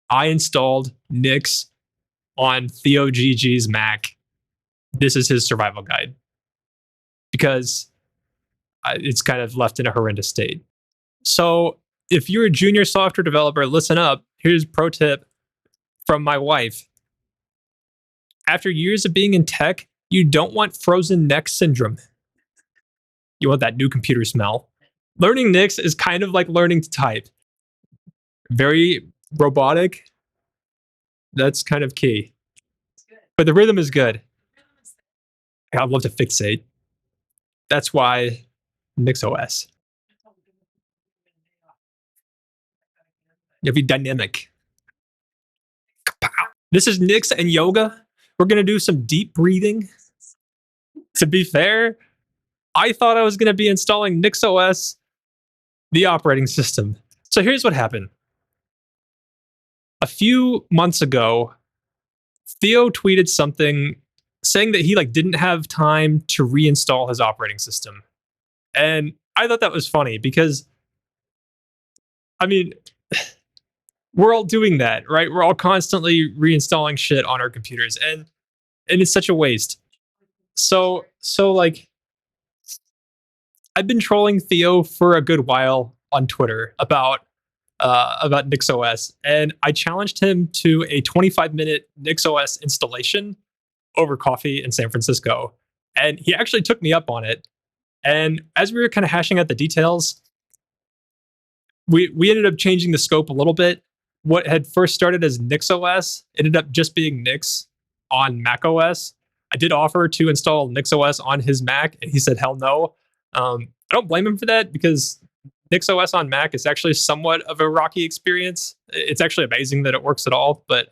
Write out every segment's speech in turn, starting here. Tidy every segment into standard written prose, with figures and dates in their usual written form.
I installed Nix on Theo GG's Mac. This is his survival guide because it's kind of left in a horrendous state. So if you're a junior software developer, listen up. Here's a pro tip from my wife. After years of being in tech, you don't want frozen neck syndrome. You want that new computer smell. Learning Nix is kind of like learning to type. Very robotic. That's kind of key. But the rhythm is good. I'd love to fixate. That's why NixOS. You'll be dynamic. This is Nix and yoga. We're going to do some deep breathing. To be fair, I thought I was going to be installing NixOS, the operating system. So here's what happened. A few months ago, Theo tweeted something saying that he didn't have time to reinstall his operating system. And I thought that was funny because, I mean, we're all doing that, right? We're all constantly reinstalling shit on our computers, and it's such a waste. So I've been trolling Theo for a good while on Twitter about NixOS, and I challenged him to a 25-minute NixOS installation over coffee in San Francisco, and he actually took me up on it. And as we were kind of hashing out the details, we ended up changing the scope a little bit. What had first started as NixOS ended up just being Nix on macOS. I did offer to install NixOS on his Mac, and he said hell no. I don't blame him for that because NixOS on Mac is actually somewhat of a rocky experience. It's actually amazing that it works at all, but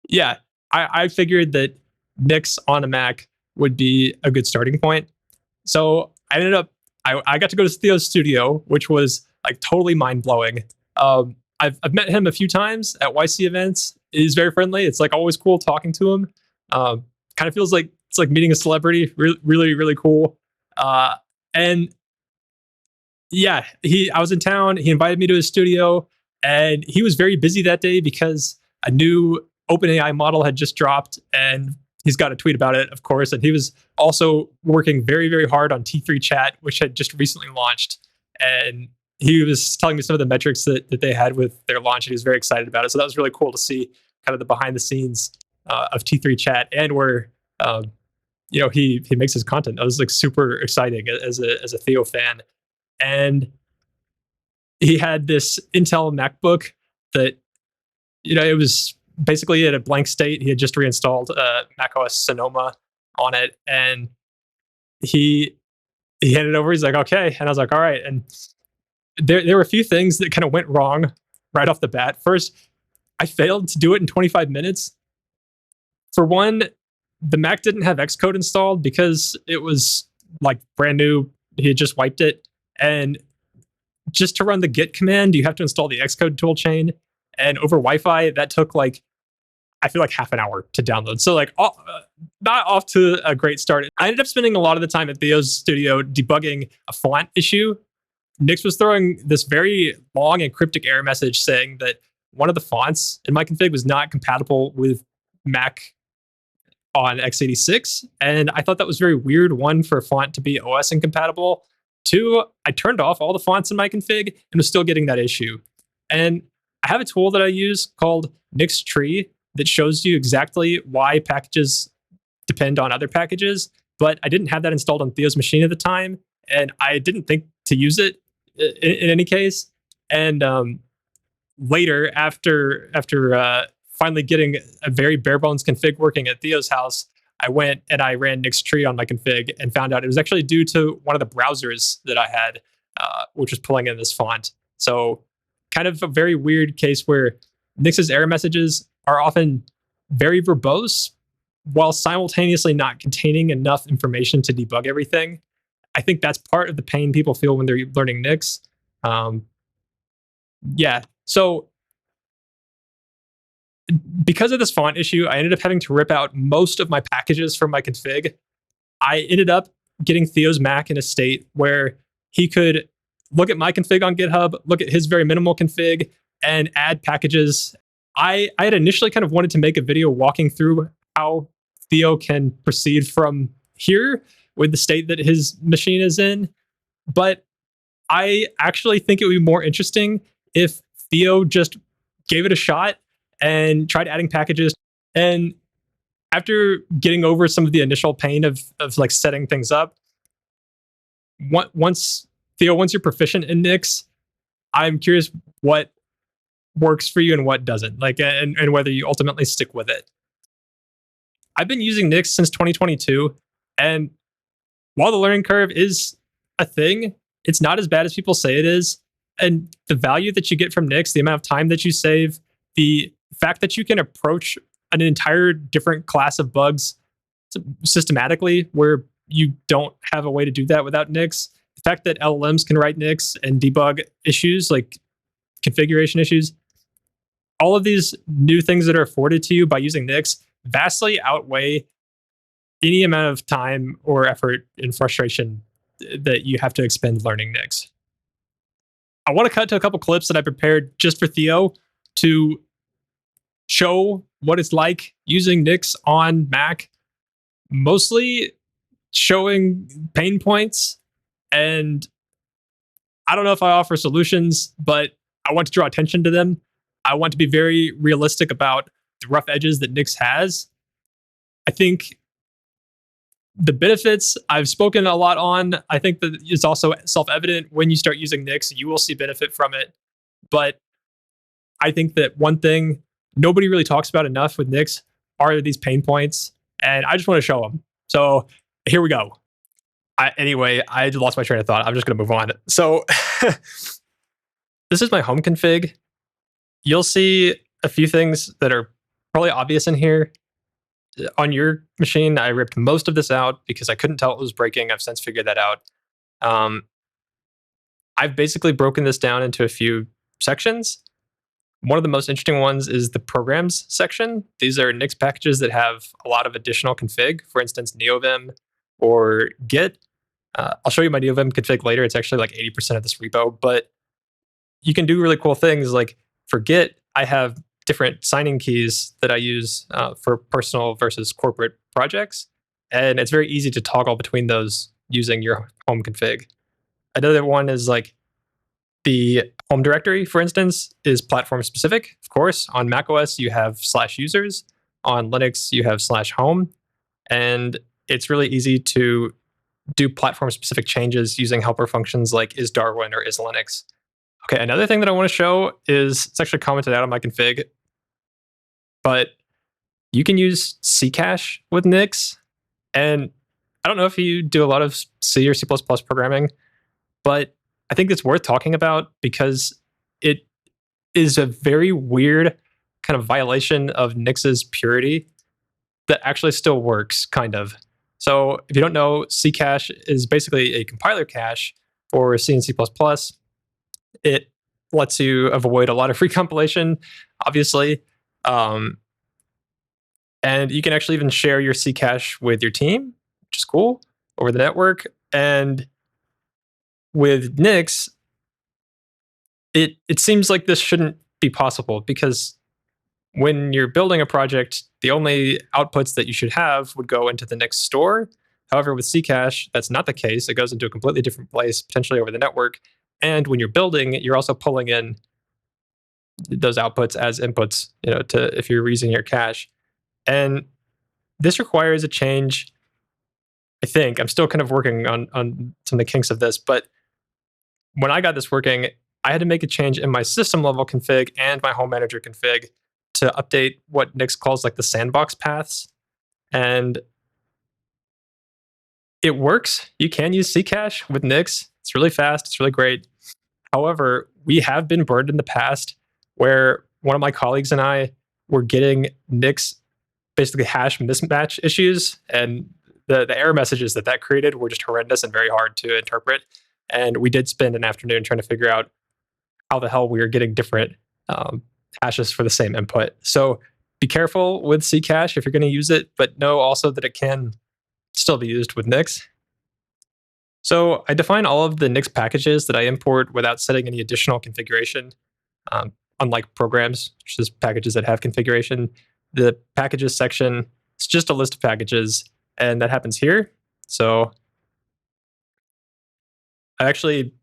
yeah, I figured that Nix on a Mac would be a good starting point. So I ended up, I got to go to Theo's studio, which was totally mind blowing. I've met him a few times at YC events. He's very friendly. It's always cool talking to him. Kind of feels like it's like meeting a celebrity. Really, really cool. And yeah, I was in town. He invited me to his studio, and he was very busy that day because a new OpenAI model had just dropped, and he's got a tweet about it, of course. And he was also working very, very hard on T3 Chat, which had just recently launched. And he was telling me some of the metrics that they had with their launch, and he was very excited about it. So that was really cool to see kind of the behind the scenes of T3 Chat and where he makes his content. That was super exciting as a Theo fan. And he had this Intel MacBook that it was basically at a blank state. He had just reinstalled macOS Sonoma on it, and he handed it over. He's like, okay, and I was like, all right. And there were a few things that kind of went wrong right off the bat. First, I failed to do it in 25 minutes. For one, the Mac didn't have Xcode installed because it was brand new. He had just wiped it. And just to run the git command, you have to install the Xcode toolchain. And over Wi-Fi, that took I feel half an hour to download. So not off to a great start. I ended up spending a lot of the time at Theo's studio debugging a font issue. Nix was throwing this very long and cryptic error message saying that one of the fonts in my config was not compatible with Mac on x86. And I thought that was very weird. One, for a font to be OS incompatible. Two, I turned off all the fonts in my config and was still getting that issue. And I have a tool that I use called Nix Tree that shows you exactly why packages depend on other packages. But I didn't have that installed on Theo's machine at the time, and I didn't think to use it in any case. And later, after finally getting a very bare bones config working at Theo's house, I went and I ran Nix Tree on my config and found out it was actually due to one of the browsers that I had, which was pulling in this font. So kind of a very weird case where Nix's error messages are often very verbose while simultaneously not containing enough information to debug everything. I think that's part of the pain people feel when they're learning Nix. Yeah, so because of this font issue, I ended up having to rip out most of my packages from my config. I ended up getting Theo's Mac in a state where he could look at my config on GitHub, look at his very minimal config, and add packages. I had initially kind of wanted to make a video walking through how Theo can proceed from here with the state that his machine is in, but I actually think it would be more interesting if Theo just gave it a shot and tried adding packages. And after getting over some of the initial pain of like setting things up, once Theo, once you're proficient in Nix, I'm curious what works for you and what doesn't, like, and whether you ultimately stick with it. I've been using Nix since 2022, and while the learning curve is a thing, it's not as bad as people say it is. And the value that you get from Nix, the amount of time that you save, the fact that you can approach an entire different class of bugs systematically where you don't have a way to do that without Nix, the fact that LLMs can write Nix and debug issues like configuration issues, all of these new things that are afforded to you by using Nix vastly outweigh any amount of time or effort and frustration that you have to expend learning Nix. I want to cut to a couple clips that I prepared just for Theo to show what it's like using Nix on Mac, mostly showing pain points. And I don't know if I offer solutions, but I want to draw attention to them. I want to be very realistic about the rough edges that Nix has. I think the benefits I've spoken a lot on. I think that it's also self-evident when you start using Nix, you will see benefit from it. But I think that one thing nobody really talks about enough with Nix are these pain points, and I just want to show them. So here we go. Anyway, I lost my train of thought. I'm just going to move on. So this is my home config. You'll see a few things that are probably obvious in here. On your machine, I ripped most of this out because I couldn't tell it was breaking. I've since figured that out. I've basically broken this down into a few sections. One of the most interesting ones is the programs section. These are Nix packages that have a lot of additional config, for instance, NeoVim or Git. I'll show you my NeoVim config later. It's actually like 80% of this repo, but you can do really cool things. Like for Git, I have different signing keys that I use for personal versus corporate projects. And it's very easy to toggle between those using your home config. Another one is like the home directory, for instance, is platform specific. Of course, on macOS, you have /users. On Linux, you have /home. And it's really easy to do platform specific changes using helper functions like isDarwin or isLinux. Okay, another thing that I want to show is, it's actually commented out on my config, but you can use Ccache with Nix. And I don't know if you do a lot of C or C++ programming, but I think it's worth talking about because it is a very weird kind of violation of Nix's purity that actually still works, kind of. So if you don't know, Ccache is basically a compiler cache for C and C++. It lets you avoid a lot of recompilation, obviously. And you can actually even share your Ccache with your team, which is cool, over the network. And with Nix, it seems like this shouldn't be possible because when you're building a project, the only outputs that you should have would go into the Nix store. However, with Ccache, that's not the case. It goes into a completely different place, potentially over the network. And when you're building, you're also pulling in those outputs as inputs, to if you're using your cache. And this requires a change. I think I'm still kind of working on some of the kinks of this, but when I got this working, I had to make a change in my system level config and my home manager config to update what Nix calls like the sandbox paths. And it works. You can use Ccache with Nix. It's really fast. It's really great. However, we have been burned in the past where one of my colleagues and I were getting Nix basically hash mismatch issues, and the error messages that created were just horrendous and very hard to interpret. And we did spend an afternoon trying to figure out how the hell we were getting different hashes for the same input. So be careful with Ccache if you're going to use it, but know also that it can still be used with Nix. So I define all of the Nix packages that I import without setting any additional configuration. unlike programs, which is packages that have configuration, the packages section, it's just a list of packages, and that happens here. So I actually,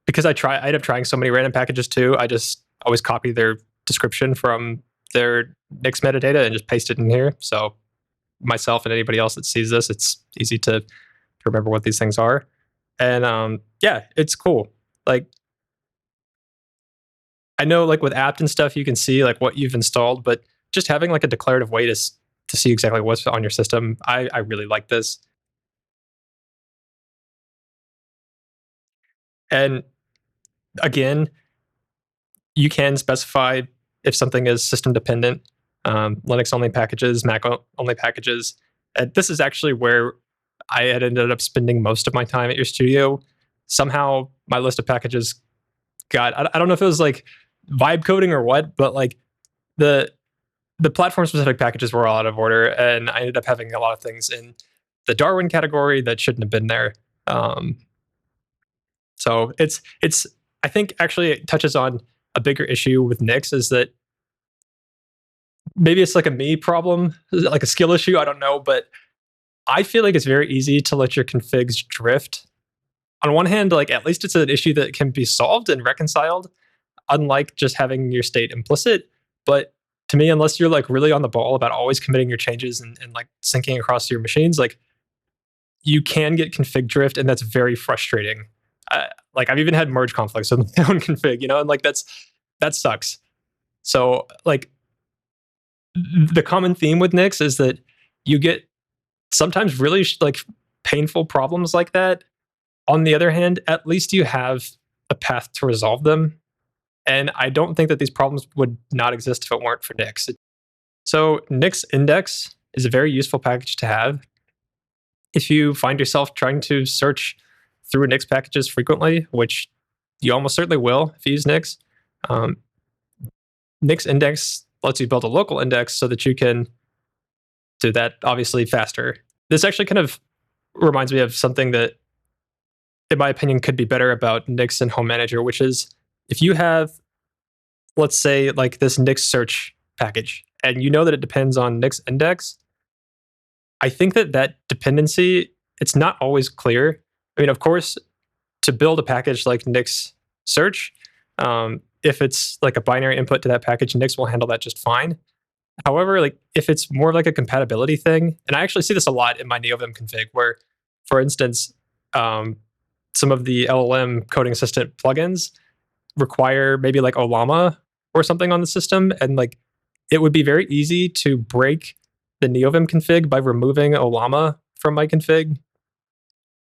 because I end up trying so many random packages too, I just always copy their description from their Nix metadata and just paste it in here. So myself and anybody else that sees this, it's easy to remember what these things are. And yeah, it's cool. Like I know like with apt and stuff, you can see like what you've installed, but just having like a declarative way to see exactly what's on your system, I really like this. And again, you can specify if something is system dependent, Linux only packages, Mac only packages. And this is actually where I had ended up spending most of my time at your studio. Somehow my list of packages got, I don't know if it was like vibe coding or what, but like the platform specific packages were all out of order, and I ended up having a lot of things in the Darwin category that shouldn't have been there. Um, so it's I think actually it touches on a bigger issue with Nix is that maybe it's like a me problem, like a skill issue. I don't know, but I feel like it's very easy to let your configs drift. On one hand, like at least it's an issue that can be solved and reconciled, unlike just having your state implicit. But to me, unless you're like really on the ball about always committing your changes and like syncing across your machines, like you can get config drift, and that's very frustrating. Like I've even had merge conflicts with my own config, and like that sucks. So like the common theme with Nix is that you get sometimes really like painful problems like that. On the other hand, at least you have a path to resolve them. And I don't think that these problems would not exist if it weren't for Nix. So Nix Index is a very useful package to have. If you find yourself trying to search through Nix packages frequently, which you almost certainly will if you use Nix, um, Nix Index lets you build a local index so that you can do that obviously faster. This actually kind of reminds me of something that, in my opinion, could be better about Nix and Home Manager, which is if you have, let's say, like this Nix search package, and you know that it depends on Nix Index, I think that that dependency, it's not always clear. I mean, of course, to build a package like Nix search, if it's like a binary input to that package, Nix will handle that just fine. However, like if it's more like a compatibility thing, and I actually see this a lot in my NeoVim config, where, for instance, some of the LLM coding assistant plugins require maybe like Olama or something on the system, and like it would be very easy to break the NeoVim config by removing Olama from my config,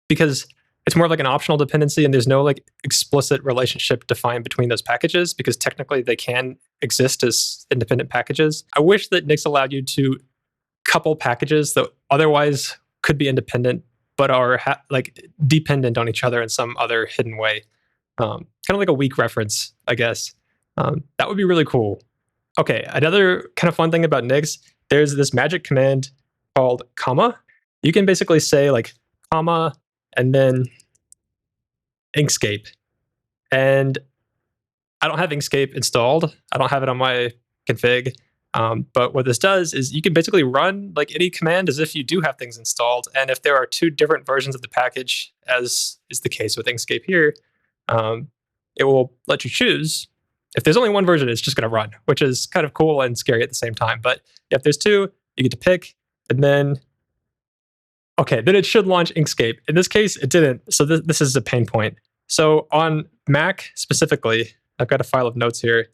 because it's more like an optional dependency and there's no like explicit relationship defined between those packages, because technically they can exist as independent packages. I wish that Nix allowed you to couple packages that otherwise could be independent but are like dependent on each other in some other hidden way. Kind of like a weak reference, I guess. That would be really cool. Okay, another kind of fun thing about Nix, there's this magic command called comma. You can basically say like comma and then Inkscape. And I don't have Inkscape installed. I don't have it on my config. But what this does is you can basically run like any command as if you do have things installed. And if there are two different versions of the package, as is the case with Inkscape here, it will let you choose. If there's only one version, it's just going to run, which is kind of cool and scary at the same time. But if there's two, you get to pick, and then then it should launch Inkscape. In this case, it didn't. So this is a pain point. So on Mac specifically, I've got a file of notes here.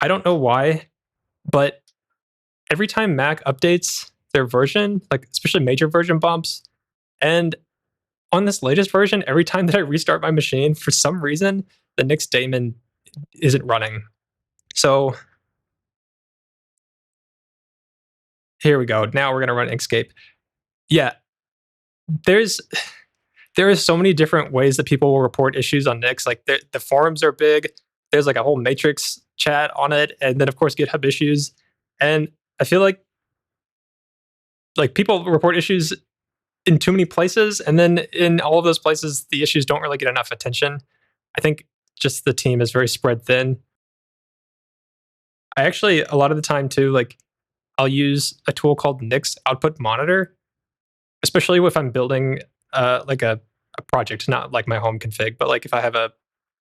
I don't know why, but every time Mac updates their version, like especially major version bumps, and on this latest version, every time that I restart my machine, for some reason, the Nix daemon isn't running. So here we go. Now we're going to run Inkscape. Yeah, there's there are so many different ways that people will report issues on Nix. Like the forums are big. There's like a whole matrix chat on it, and then of course GitHub issues. And I feel like like people report issues in too many places, and then in all of those places, the issues don't really get enough attention. I think just the team is very spread thin. I actually a lot of the time too, like I'll use a tool called Nix Output Monitor, especially if I'm building like a project, not like my home config, but like if I have a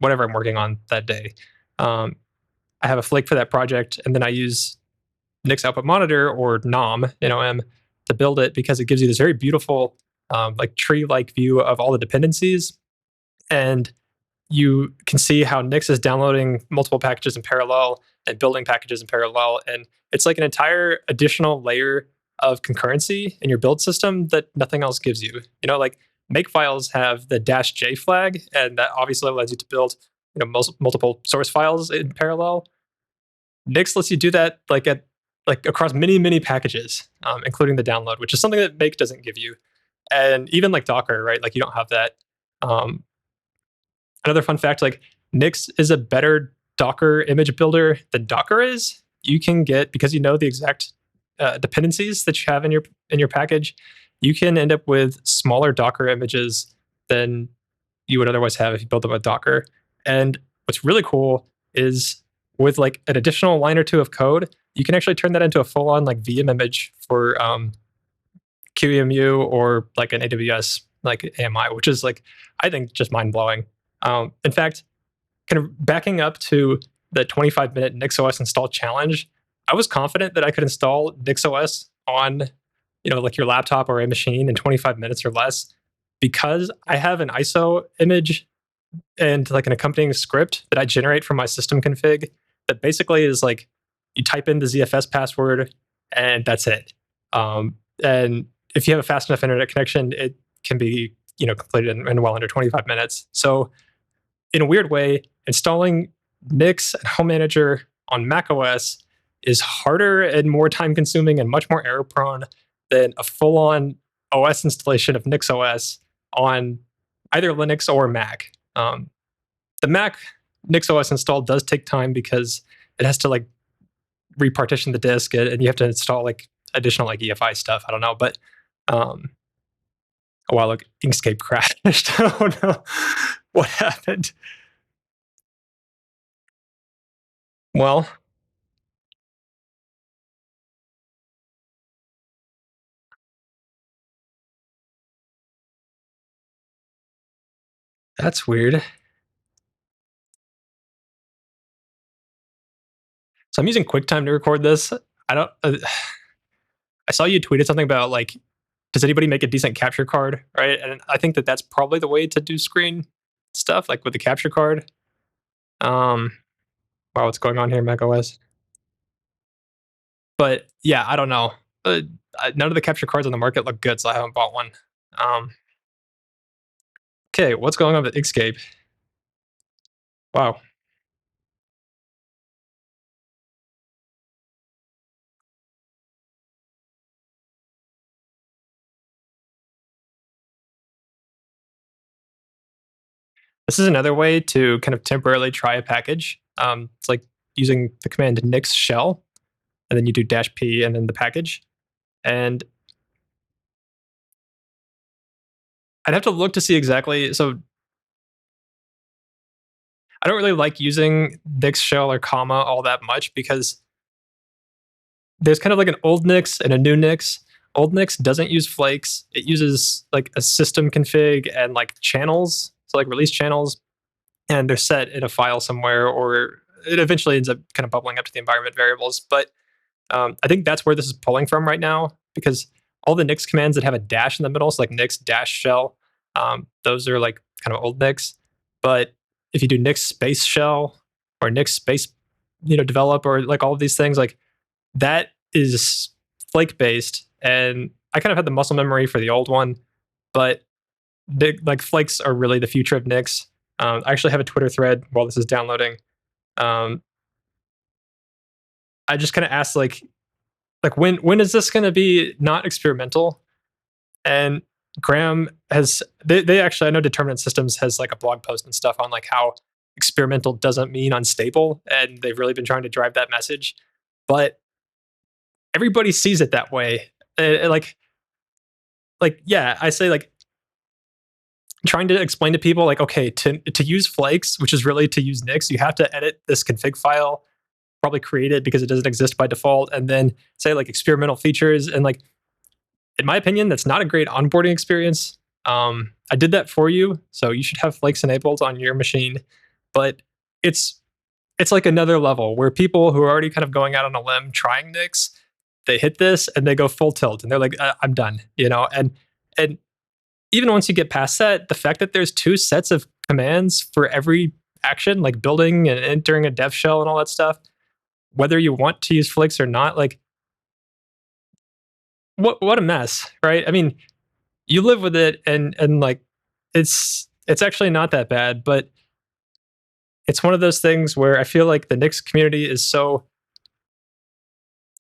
whatever I'm working on that day. Um, I have a flake for that project, and then I use Nix Output Monitor or NOM to build it because it gives you this very beautiful like tree-like view of all the dependencies, and you can see how Nix is downloading multiple packages in parallel and building packages in parallel. And it's like an entire additional layer of concurrency in your build system that nothing else gives you. Like makefiles have the -j flag, and that obviously allows you to build multiple source files in parallel. Nix lets you do that like across many packages, including the download, which is something that Make doesn't give you. And even like Docker, right? Like you don't have that. Um, Another fun fact, like Nix is a better Docker image builder than Docker is. You can get, because you know the exact dependencies that you have in your package, you can end up with smaller Docker images than you would otherwise have if you build them with Docker. And what's really cool is with like an additional line or two of code, you can actually turn that into a full-on like VM image for QEMU or like an AWS like AMI, which is like I think just mind blowing. In fact, kind of backing up to the 25-minute NixOS install challenge, I was confident that I could install NixOS on, like your laptop or a machine in 25 minutes or less, because I have an ISO image and like an accompanying script that I generate from my system config that basically is like you type in the ZFS password and that's it. And if you have a fast enough internet connection, it can be completed in well under 25 minutes. So in a weird way, installing Nix and Home Manager on macOS is harder and more time consuming and much more error prone than a full on OS installation of NixOS on either Linux or Mac. The Mac NixOS install does take time because it has to like repartition the disk and you have to install like additional like EFI stuff. I don't know, but oh wow, look, Inkscape crashed. Oh no, what happened? Well, that's weird. So I'm using QuickTime to record this. I don't. I saw you tweeted something about like, does anybody make a decent capture card, right? And I think that that's probably the way to do screen stuff, like with the capture card. Um, wow, what's going on here, macOS? But yeah, I don't know. None of the capture cards on the market look good, so I haven't bought one. Um, okay, what's going on with Inkscape? Wow, this is another way to kind of temporarily try a package. It's like using the command nix shell, and then you do -p and then the package. And I'd have to look to see exactly. So I don't really like using Nix shell or comma all that much because there's kind of like an old Nix and a new Nix. Old Nix doesn't use flakes. It uses like a system config and like channels, so like release channels, and they're set in a file somewhere, or it eventually ends up kind of bubbling up to the environment variables. But I think that's where this is pulling from right now because all the Nix commands that have a dash in the middle, so like Nix dash shell, those are like kind of old Nix. But if you do Nix space shell or Nix space, develop or like all of these things, like that is flake based. And I kind of had the muscle memory for the old one, but like flakes are really the future of Nix. I actually have a Twitter thread while this is downloading. Um, I just kind of asked like when is this going to be not experimental? And Graham has they actually, I know Determinate Systems has like a blog post and stuff on like how experimental doesn't mean unstable, and they've really been trying to drive that message. But everybody sees it that way. like yeah, I say like trying to explain to people like, okay, to use Flakes, which is really to use Nix, you have to edit this config file, probably create it because it doesn't exist by default, and then say like experimental features. And like, in my opinion, that's not a great onboarding experience. I did that for you, so you should have Flakes enabled on your machine. But it's it's like another level where people who are already kind of going out on a limb trying Nix, they hit this and they go full tilt and they're like, I'm done, you know. And even once you get past that, the fact that there's two sets of commands for every action, like building and entering a dev shell and all that stuff, whether you want to use Flakes or not, like what a mess, right? I mean, you live with it, and like it's actually not that bad, but it's one of those things where I feel like the Nix community is so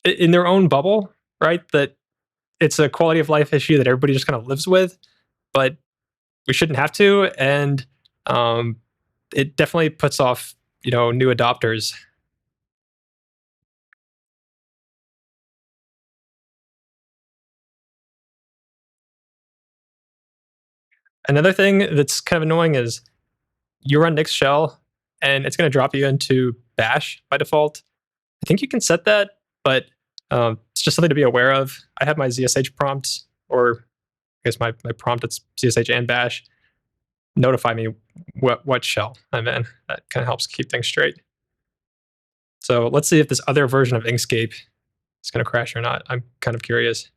in their own bubble, right? That it's a quality of life issue that everybody just kind of lives with, but we shouldn't have to. And um, it definitely puts off, new adopters. Another thing that's kind of annoying is you run Nix shell and it's going to drop you into Bash by default. I think you can set that, but it's just something to be aware of. I have my ZSH prompt, or I guess my prompt, it's ZSH and Bash. Notify me what shell I'm in. That kind of helps keep things straight. So let's see if this other version of Inkscape is going to crash or not. I'm kind of curious.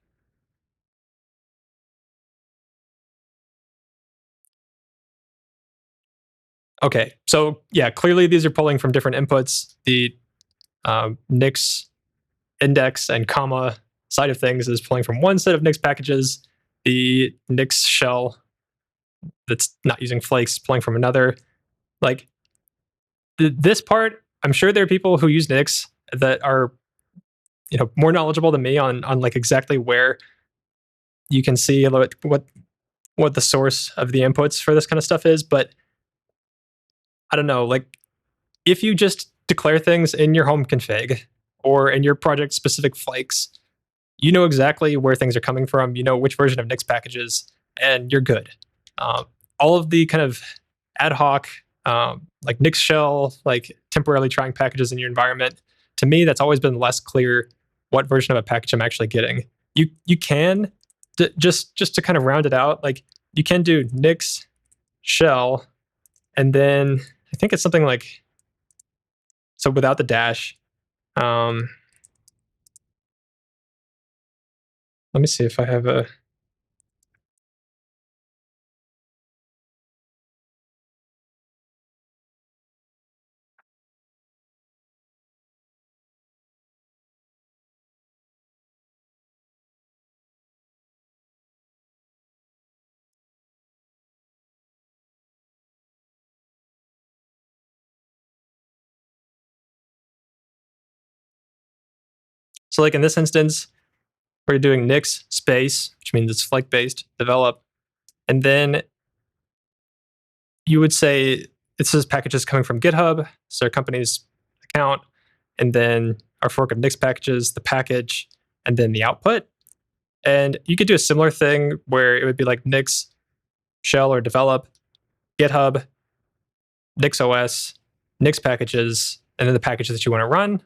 Okay, so yeah, clearly these are pulling from different inputs. The Nix index and comma side of things is pulling from one set of Nix packages. The Nix shell that's not using Flakes is pulling from another. Like this part, I'm sure there are people who use Nix that are more knowledgeable than me on like exactly where you can see what the source of the inputs for this kind of stuff is. But I don't know, like if you just declare things in your home config or in your project specific Flakes, you know exactly where things are coming from, you know which version of Nix packages, and you're good. Um, all of the kind of ad hoc, like Nix shell, like temporarily trying packages in your environment, to me, that's always been less clear what version of a package I'm actually getting. You can just to kind of round it out, like you can do Nix shell, and then I think it's something like, so without the dash. Um, Let me see if I have a. So like in this instance, we're doing Nix space, which means it's Flake based, develop, and then you would say it says packages coming from GitHub, so our company's account, and then our fork of Nix packages, the package, and then the output. And you could do a similar thing where it would be like Nix shell or develop, GitHub, NixOS, Nix packages, and then the packages that you want to run.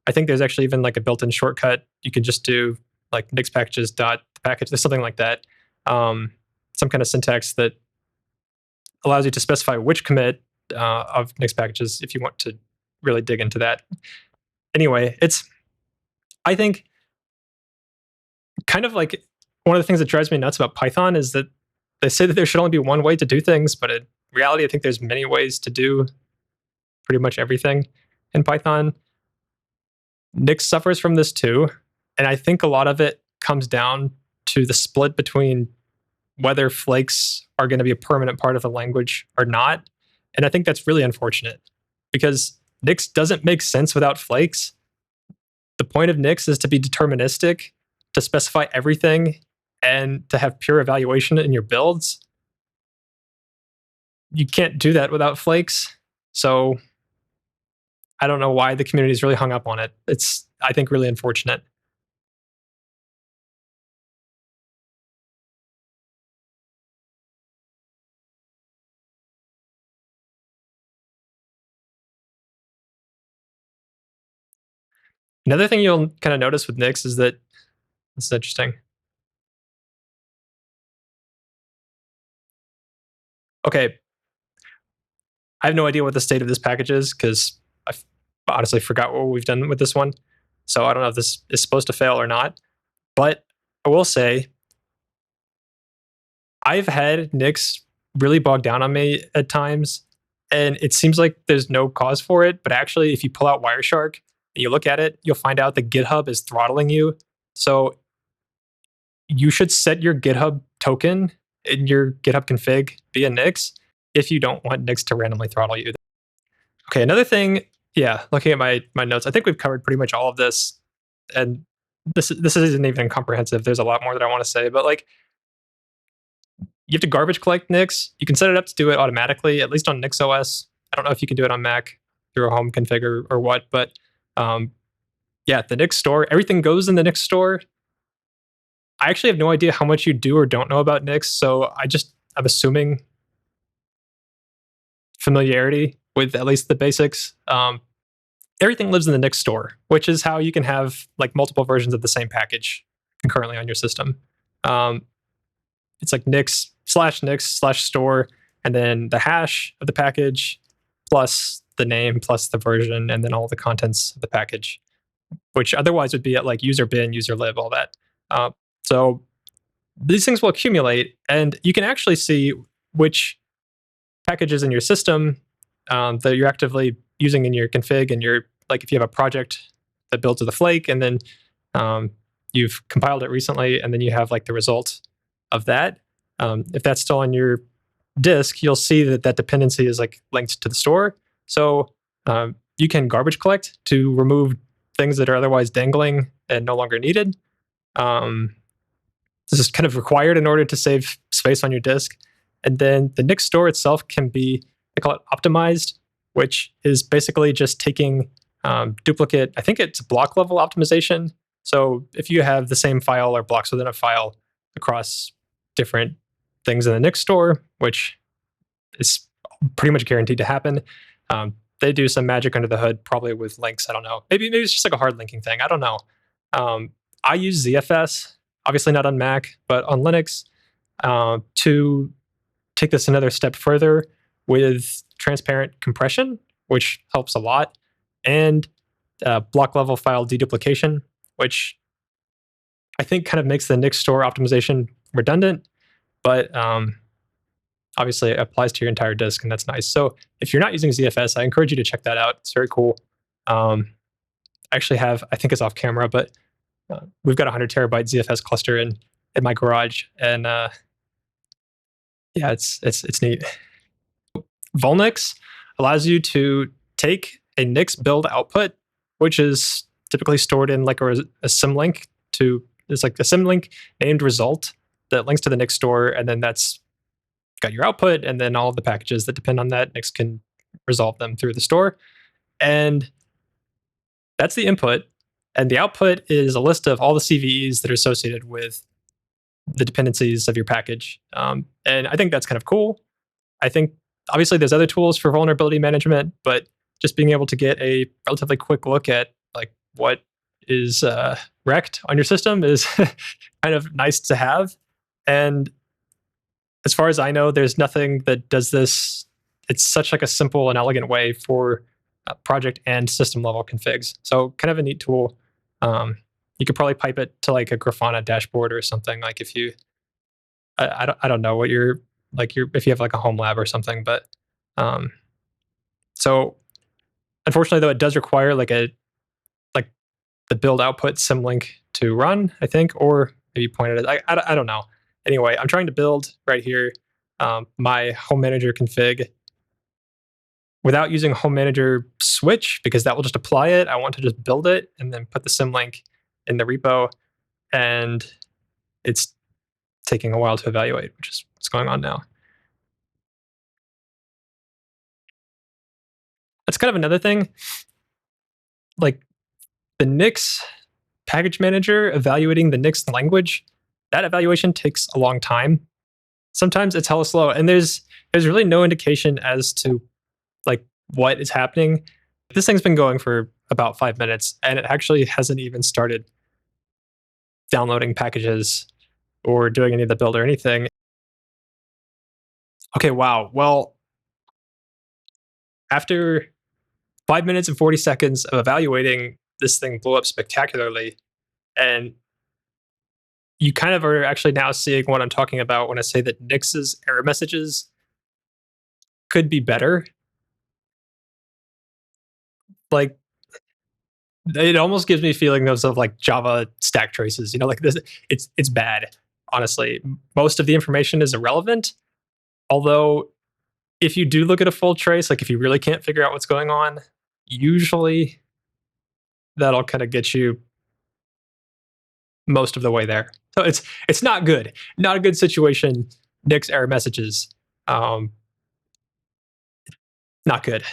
I think there's actually even like a built-in shortcut. You can just do like Nix packages dot package, something like that. Some kind of syntax that allows you to specify which commit of Nix packages if you want to really dig into that. Anyway, I think kind of like one of the things that drives me nuts about Python is that they say that there should only be one way to do things, but in reality, I think there's many ways to do pretty much everything in Python. Nix suffers from this too, and I think a lot of it comes down to the split between whether Flakes are going to be a permanent part of the language or not. And I think that's really unfortunate because Nix doesn't make sense without Flakes. The point of Nix is to be deterministic, to specify everything, and to have pure evaluation in your builds. You can't do that without Flakes. So I don't know why the community is really hung up on it. It's, I think, really unfortunate. Another thing you'll kind of notice with Nix is that this is interesting. Okay, I have no idea what the state of this package is because I honestly forgot what we've done with this one. So I don't know if this is supposed to fail or not. But I will say I've had Nix really bog down on me at times, and it seems like there's no cause for it. But actually, if you pull out Wireshark and you look at it, you'll find out that GitHub is throttling you. So you should set your GitHub token in your GitHub config via Nix if you don't want Nix to randomly throttle you. Okay, another thing, yeah, looking at my notes, I think we've covered pretty much all of this, and this isn't even comprehensive. There's a lot more that I want to say, but like you have to garbage collect Nix. You can set it up to do it automatically, at least on NixOS. I don't know if you can do it on Mac through a home config or what, but yeah, the Nix store, everything goes in the Nix store. I actually have no idea how much you do or don't know about Nix, so I'm assuming familiarity with at least the basics. Everything lives in the Nix store, which is how you can have like multiple versions of the same package concurrently on your system. It's like Nix/Nix/store, and then the hash of the package plus the name plus the version, and then all the contents of the package, which otherwise would be at like user bin, user lib, all that. So these things will accumulate, and you can actually see which packages in your system that you're actively using in your config, and your like if you have a project that builds with a flake, and then you've compiled it recently, and then you have like the result of that. If that's still on your disk, you'll see that that dependency is like linked to the store. So you can garbage collect to remove things that are otherwise dangling and no longer needed. This is kind of required in order to save space on your disk. And then the Nix store itself can be, they call it optimized, which is basically just taking duplicate, I think it's block level optimization. So if you have the same file or blocks within a file across different things in the Nix store, which is pretty much guaranteed to happen, they do some magic under the hood, probably with links. I don't know. Maybe it's just like a hard linking thing. I don't know. I use ZFS, obviously not on Mac, but on Linux, to take this another step further with transparent compression, which helps a lot, and block level file deduplication, which I think kind of makes the Nix store optimization redundant, but obviously it applies to your entire disk, and that's nice. So if you're not using ZFS, I encourage you to check that out. It's very cool. I actually have, I think it's off camera, but we've got a 100 terabyte ZFS cluster in my garage, and yeah, it's neat. Volnix allows you to take a Nix build output, which is typically stored in like a symlink to, it's like a symlink named result that links to the Nix store, and then that's got your output, and then all of the packages that depend on that, Nix can resolve them through the store. And that's the input. And the output is a list of all the CVEs that are associated with the dependencies of your package. And I think that's kind of cool. I think obviously there's other tools for vulnerability management, but just being able to get a relatively quick look at like what is wrecked on your system is kind of nice to have. And as far as I know, there's nothing that does this. It's such like a simple and elegant way for project and system level configs. So kind of a neat tool. You could probably pipe it to like a Grafana dashboard or something. Like if you, I don't know what you're like if you have like a home lab or something, but so unfortunately though, it does require like the build output symlink to run, I think, or maybe pointed at, I don't know. Anyway, I'm trying to build right here my home manager config without using home manager switch, because that will just apply it. I want to just build it and then put the symlink in the repo, and it's taking a while to evaluate, which is what's going on now. That's kind of another thing. Like the Nix package manager evaluating the Nix language, that evaluation takes a long time. Sometimes it's hella slow, and there's really no indication as to like what is happening. This thing's been going for about 5 minutes, and it actually hasn't even started downloading packages or doing any of the build or anything. Okay, wow. Well, after 5 minutes and 40 seconds of evaluating, this thing blew up spectacularly. And you kind of are actually now seeing what I'm talking about when I say that Nix's error messages could be better. Like, it almost gives me feelings of like Java stack traces. You know, like this, it's bad. Honestly, most of the information is irrelevant. Although, if you do look at a full trace, like if you really can't figure out what's going on, usually that'll kind of get you most of the way there. So it's not good. Not a good situation. Nix error messages. Um, Not good.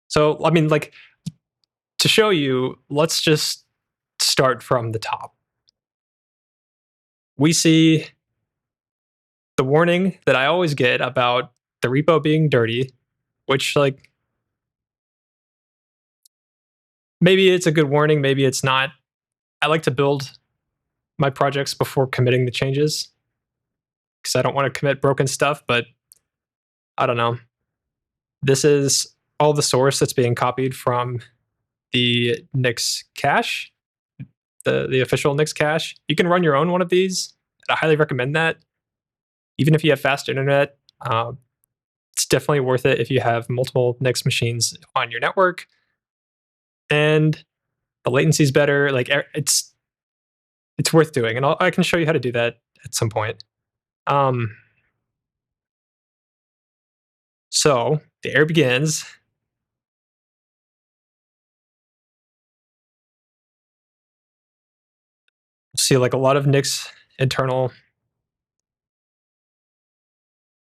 So I mean, like to show you, let's just start from the top. We see the warning that I always get about the repo being dirty, which like maybe it's a good warning, maybe it's not. I like to build my projects before committing the changes because I don't want to commit broken stuff, but I don't know. This is all the source that's being copied from the Nix cache, the official Nix cache. You can run your own one of these. I highly recommend that. Even if you have fast internet, it's definitely worth it if you have multiple Nix machines on your network and the latency is better. Like it's worth doing, and I can show you how to do that at some point. Um, so the error begins. See like a lot of Nix internal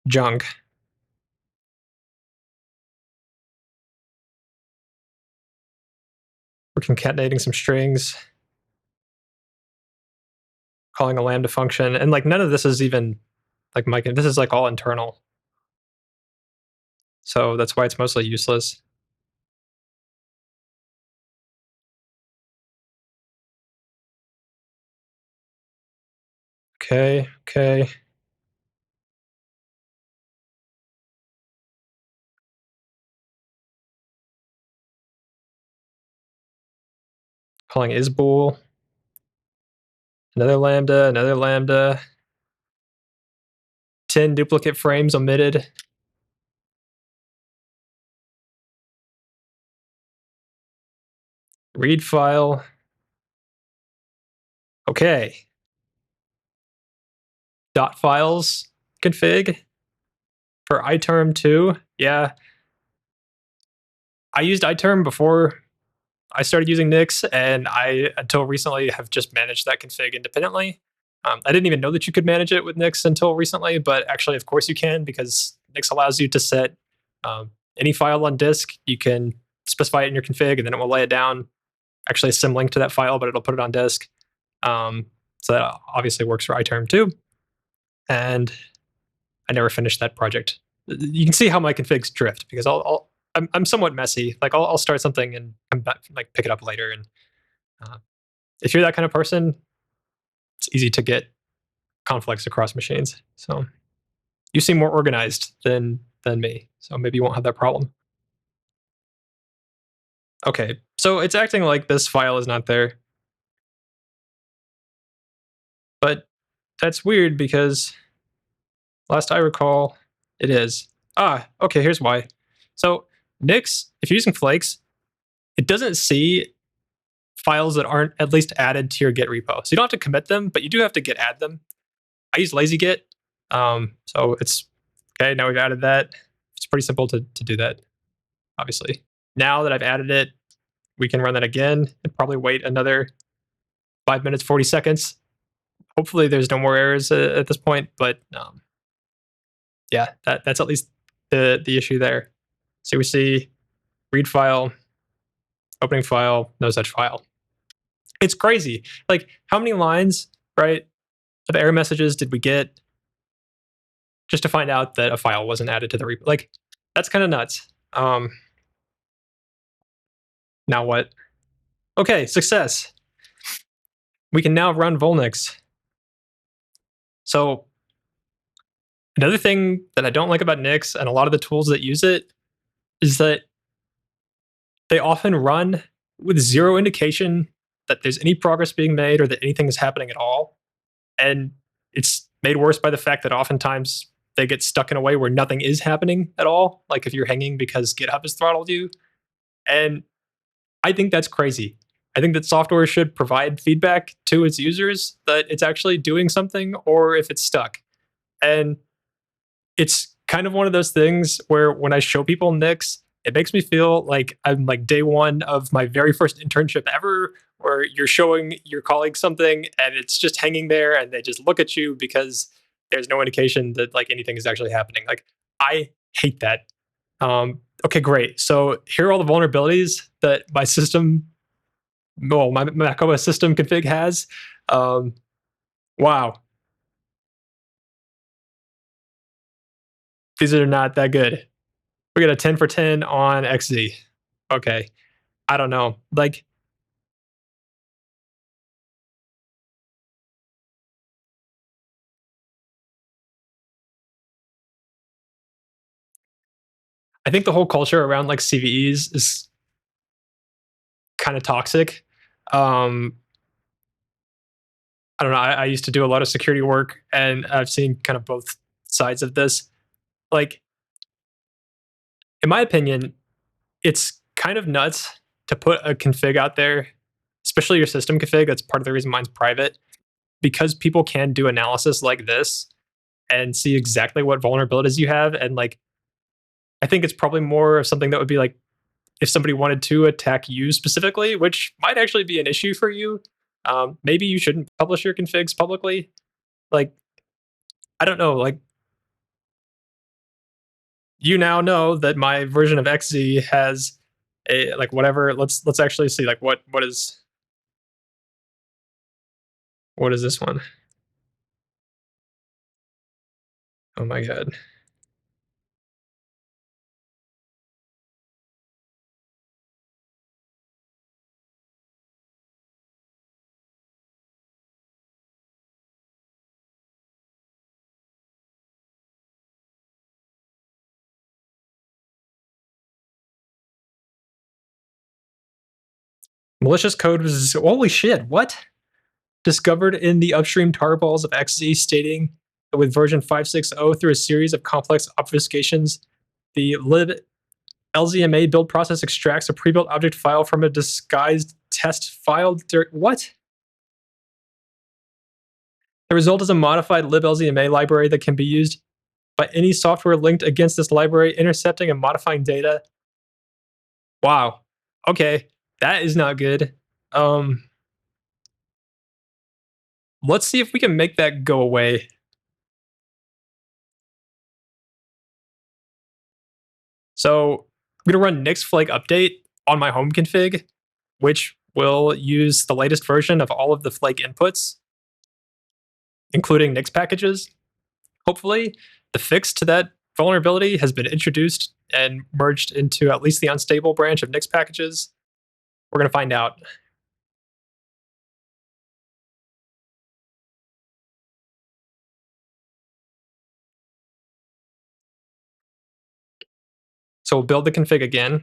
junk. We're concatenating some strings, calling a lambda function, and like none of this is even like this is like all internal. So that's why it's mostly useless. Okay. Calling isbool. Another lambda. 10 duplicate frames omitted. Read file. Okay. Dot files config for iterm 2. Yeah. I used iterm before I started using Nix, and I, until recently, have just managed that config independently. I didn't even know that you could manage it with Nix until recently, but actually, of course, you can because Nix allows you to set any file on disk. You can specify it in your config, and then it will lay it down. Actually, a symlink to that file, but it'll put it on disk. So that obviously works for iterm too. And I never finished that project. You can see how my configs drift because I'm somewhat messy. Like I'll start something and come back, like pick it up later. And uh, if you're that kind of person, it's easy to get conflicts across machines. So you seem more organized than me. So maybe you won't have that problem. Okay, so it's acting like this file is not there, but that's weird because last I recall, it is. Okay, here's why. So Nix, if you're using Flakes, it doesn't see files that aren't at least added to your Git repo. So you don't have to commit them, but you do have to git add them. I use lazy git. So it's okay. Now we've added that. It's pretty simple to do that, obviously. Now that I've added it, we can run that again and probably wait another 5 minutes, 40 seconds. Hopefully there's no more errors at this point, but yeah, that's at least the issue there. So we see read file, opening file, no such file. It's crazy. Like how many lines, right, of error messages did we get just to find out that a file wasn't added to the repo? Like That's kind of nuts. Now what? Okay, success. We can now run Volnix. So another thing that I don't like about Nix and a lot of the tools that use it is that they often run with zero indication that there's any progress being made or that anything is happening at all. And it's made worse by the fact that oftentimes they get stuck in a way where nothing is happening at all. Like if you're hanging because GitHub has throttled you. And I think that's crazy. I think that software should provide feedback to its users that it's actually doing something or if it's stuck. And it's kind of one of those things where when I show people Nix, it makes me feel like I'm like day one of my very first internship ever, where you're showing your colleagues something and it's just hanging there and they just look at you because there's no indication that like anything is actually happening. Like I hate that. Okay, great. So here are all the vulnerabilities that my system, well, my macOS system config has. Um, wow, these are not that good. We got a 10 for 10 on XZ. Okay. I don't know. Like, I think the whole culture around like CVEs is kind of toxic. Um, I don't know. I used to do a lot of security work and I've seen kind of both sides of this. Like, in my opinion, it's kind of nuts to put a config out there, especially your system config. That's part of the reason mine's private, because people can do analysis like this and see exactly what vulnerabilities you have. And like, I think it's probably more of something that would be like if somebody wanted to attack you specifically, which might actually be an issue for you. Maybe you shouldn't publish your configs publicly. Like, I don't know. Like, you now know that my version of XZ has a like whatever. Let's actually see like what is this one? Oh my god. Malicious code was holy shit. What? Discovered in the upstream tarballs of XZ, stating that with version 5.6.0 through a series of complex obfuscations, the lib LZMA build process extracts a pre-built object file from a disguised test file. What? The result is a modified liblzma library that can be used by any software linked against this library, intercepting and modifying data. Wow. Okay, that is not good. Um, let's see if we can make that go away. So I'm gonna run Nix Flake update on my home config, which will use the latest version of all of the Flake inputs, including Nix packages. Hopefully, the fix to that vulnerability has been introduced and merged into at least the unstable branch of Nix packages. We're going to find out. So we'll build the config again.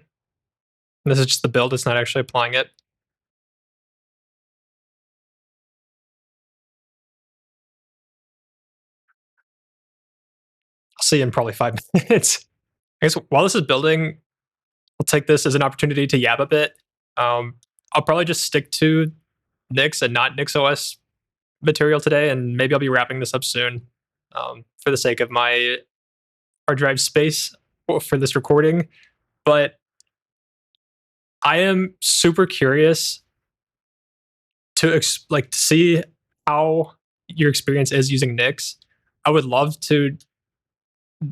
This is just the build, it's not actually applying it. I'll see you in probably 5 minutes. I guess while this is building, we'll take this as an opportunity to yab a bit. I'll probably just stick to Nix and not NixOS material today, and maybe I'll be wrapping this up soon for the sake of my hard drive space for this recording. But I am super curious to like to see how your experience is using Nix. I would love to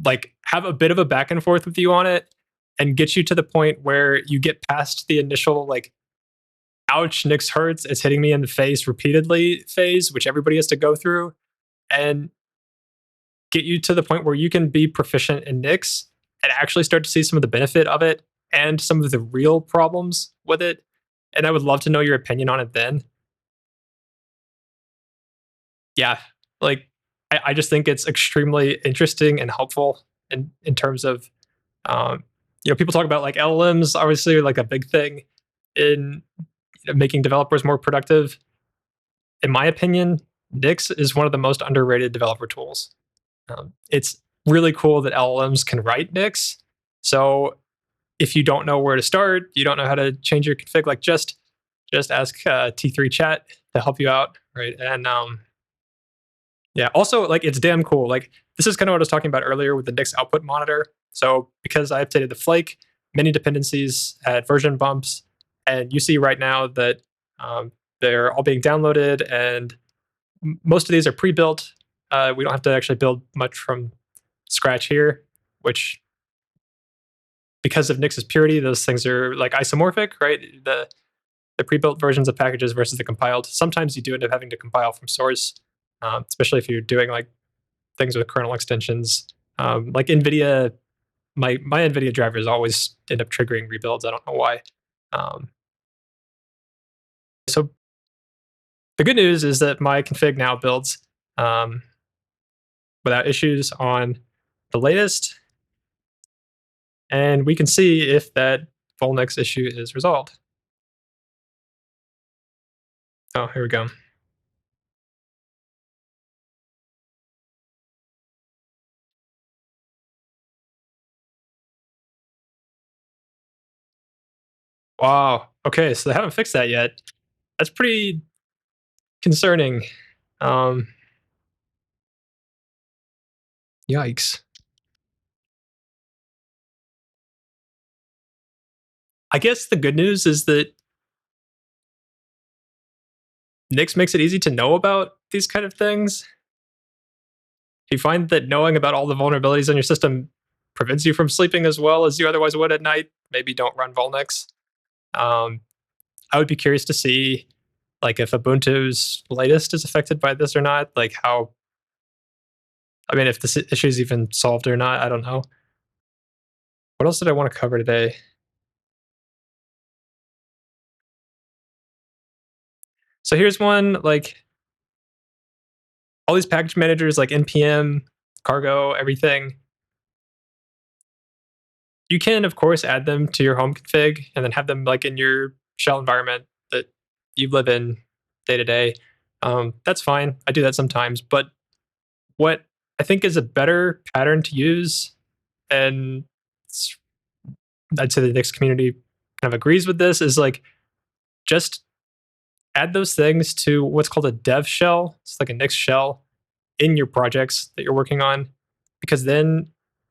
like have a bit of a back and forth with you on it and get you to the point where you get past the initial like ouch, Nix hurts, it's hitting me in the face repeatedly phase, which everybody has to go through, and get you to the point where you can be proficient in Nix and actually start to see some of the benefit of it and some of the real problems with it. And I would love to know your opinion on it then. Yeah, like I just think it's extremely interesting and helpful in terms of people talk about like LLMs, obviously like a big thing in making developers more productive. In my opinion, Nix is one of the most underrated developer tools. It's really cool that LLMs can write Nix. So if you don't know where to start, you don't know how to change your config, like just ask T3 Chat to help you out, right? And yeah, also like it's damn cool. Like this is kind of what I was talking about earlier with the Nix output monitor. So because I updated the flake, many dependencies had version bumps, and you see right now that um, they're all being downloaded, and most of these are pre-built. We don't have to actually build much from scratch here, which because of Nix's purity, those things are like isomorphic, right? The pre-built versions of packages versus the compiled. Sometimes you do end up having to compile from source, especially if you're doing like things with kernel extensions. Like NVIDIA, my NVIDIA drivers always end up triggering rebuilds. I don't know why. Um, so the good news is that my config now builds um, without issues on the latest, and we can see if that Volnix issue is resolved. Oh, here we go. Wow. Okay, so they haven't fixed that yet. That's pretty concerning. Um, Yikes. I guess the good news is that Nix makes it easy to know about these kind of things. Do you find that knowing about all the vulnerabilities on your system prevents you from sleeping as well as you otherwise would at night? Maybe don't run Volnix. Um, I would be curious to see, like, if Ubuntu's latest is affected by this or not. Like, how? I mean, if this issue is even solved or not, I don't know. What else did I want to cover today? So here's one like all these package managers like npm, cargo, everything. You can, of course, add them to your home config and then have them like in your shell environment that you live in day to day. That's fine. I do that sometimes. But what I think is a better pattern to use, and I'd say the Nix community kind of agrees with this, is like just add those things to what's called a dev shell. It's like a Nix shell in your projects that you're working on, because then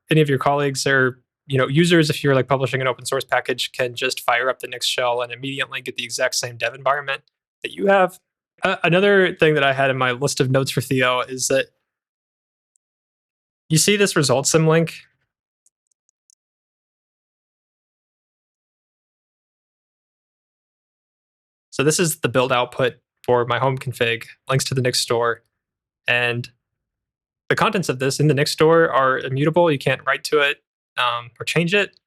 any of your colleagues or users, if you're like publishing an open source package, can just fire up the Nix shell and immediately get the exact same dev environment that you have. Another thing that I had in my list of notes for Theo is that you see this results sim link. So this is the build output for my home config, links to the Nix store, and the contents of this in the Nix store are immutable. You can't write to it or change it.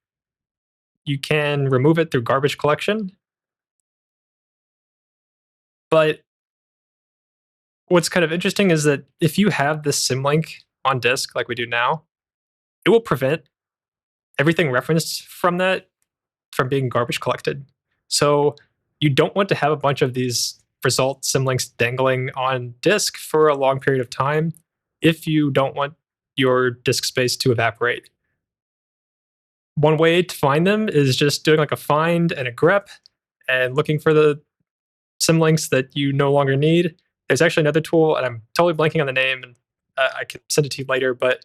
You can remove it through garbage collection. But what's kind of interesting is that if you have this symlink on disk like we do now, it will prevent everything referenced from that from being garbage collected. So you don't want to have a bunch of these result symlinks dangling on disk for a long period of time if you don't want your disk space to evaporate. One way to find them is just doing like a find and a grep and looking for the symlinks that you no longer need. There's actually another tool, and I'm totally blanking on the name, and I can send it to you later. But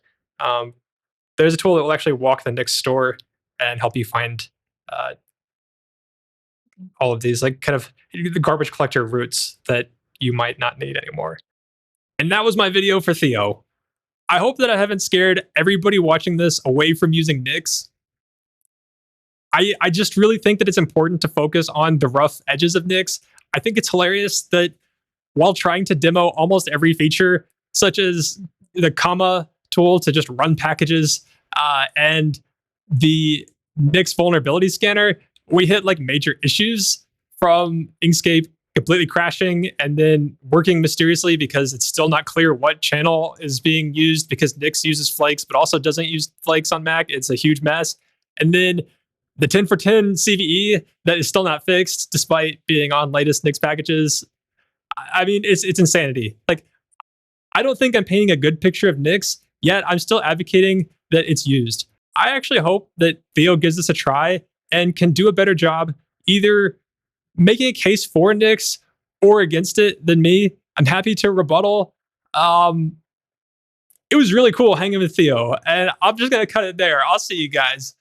there's a tool that will actually walk the Nix store and help you find uh, all of these, like kind of the garbage collector routes that you might not need anymore. And that was my video for Theo. I hope that I haven't scared everybody watching this away from using Nix. I just really think that it's important to focus on the rough edges of Nix. I think it's hilarious that while trying to demo almost every feature, such as the comma tool to just run packages and the Nix vulnerability scanner, we hit like major issues from Inkscape completely crashing and then working mysteriously because it's still not clear what channel is being used because Nix uses flakes but also doesn't use flakes on Mac. It's a huge mess. And then the 10 for 10 CVE that is still not fixed despite being on latest Nix packages. I mean, it's insanity. Like, I don't think I'm painting a good picture of Nix, yet I'm still advocating that it's used. I actually hope that Theo gives this a try and can do a better job either making a case for Nix or against it than me. I'm happy to rebuttal. It was really cool hanging with Theo, and I'm just going to cut it there. I'll see you guys.